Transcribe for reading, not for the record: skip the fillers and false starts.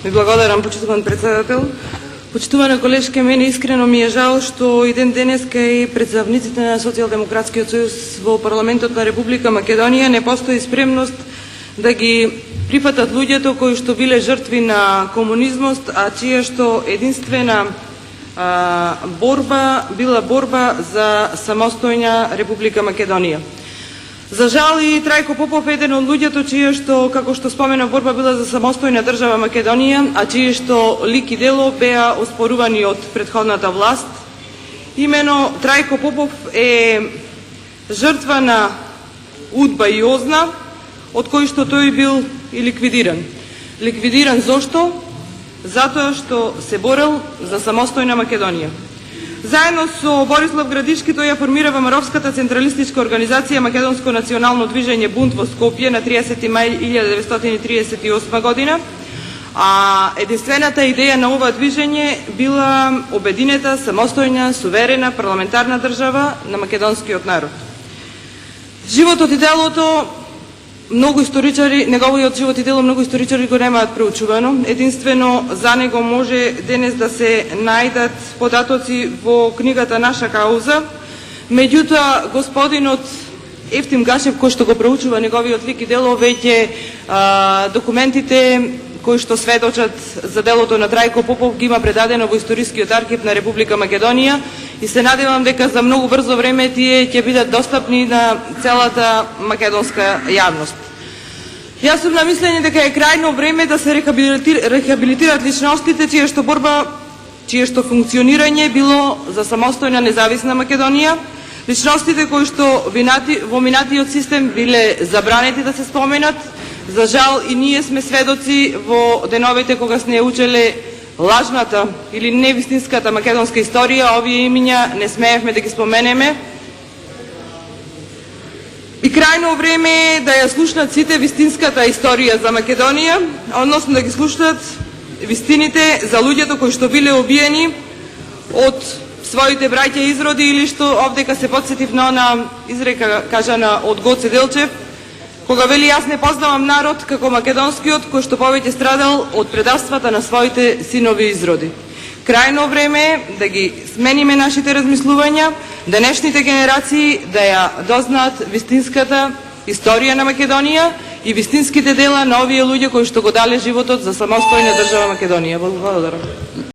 Ви благодарам, почитуван председател. Почитувана колешке, мене искрено ми е жал што и ден денеска и представниците на Социјалдемократскиот сојуз во парламентот на Република Македонија не постои спремност да ги прифатат луѓето кои што биле жртви на комунизмот, а чија што единствена борба била борба за самостојна Република Македонија. За жал и Трајко Попов еден од луѓето чија што, како што спомена, борба била за самостојна држава Македонија, а чија што лик и дело беа оспорувани од претходната власт. Имено Трајко Попов е жртва на УДБА и ОЗНА, од кој што тој бил и ликвидиран. Ликвидиран зошто? Затоа што се борел за самостојна Македонија. Заедно со Борислав Градишки тој ја формира ВМРО-вската централистичка организација Македонско национално движење Бунт во Скопје на 30 мај 1938 година, а единствената идеја на ова движење била обединета, самостојна, суверена, парламентарна држава на македонскиот народ. Животот и делото многу историчари, неговиот живот и дело многу историчари го немаат проучувано. Единствено за него може денес да се најдат податоци во книгата Наша кауза. Меѓутоа, господинот Ефтим Гашев, кој што го проучува неговиот лик и дело, веќе документите кои што сведочат за делото на Трајко Попов ги има предадено во Историскиот архив на Република Македонија и се надевам дека за многу брзо време тие ќе бидат достапни на целата македонска јавност. Јас сум на мислење дека е крајно време да се рехабилитират личностите чија што борба, чија што функционирање било за самостојна независна Македонија, личностите кои што во минатиот систем биле забранети да се споменат. За жал и ние сме сведоци во деновите кога сме учеле лажната или невистинската македонска историја, овие имиња не смеевме да ги споменеме. И крајно време е да ја слушнат сите вистинската историја за Македонија, односно да ги слушнат вистините за луѓето кои што биле убиени од своите браќа изроди, или што овдека се потсетив на она изрека кажана од Гоце Делчев, кога вели: јас не познавам народ како македонскиот кој што повеќе страдал од предавствата на своите синови изроди. Крајно време е да ги смениме нашите размислувања, денешните генерации да ја дознаат вистинската историја на Македонија и вистинските дела на овие луѓе кои што го дале животот за самостојна држава Македонија. Благодарам.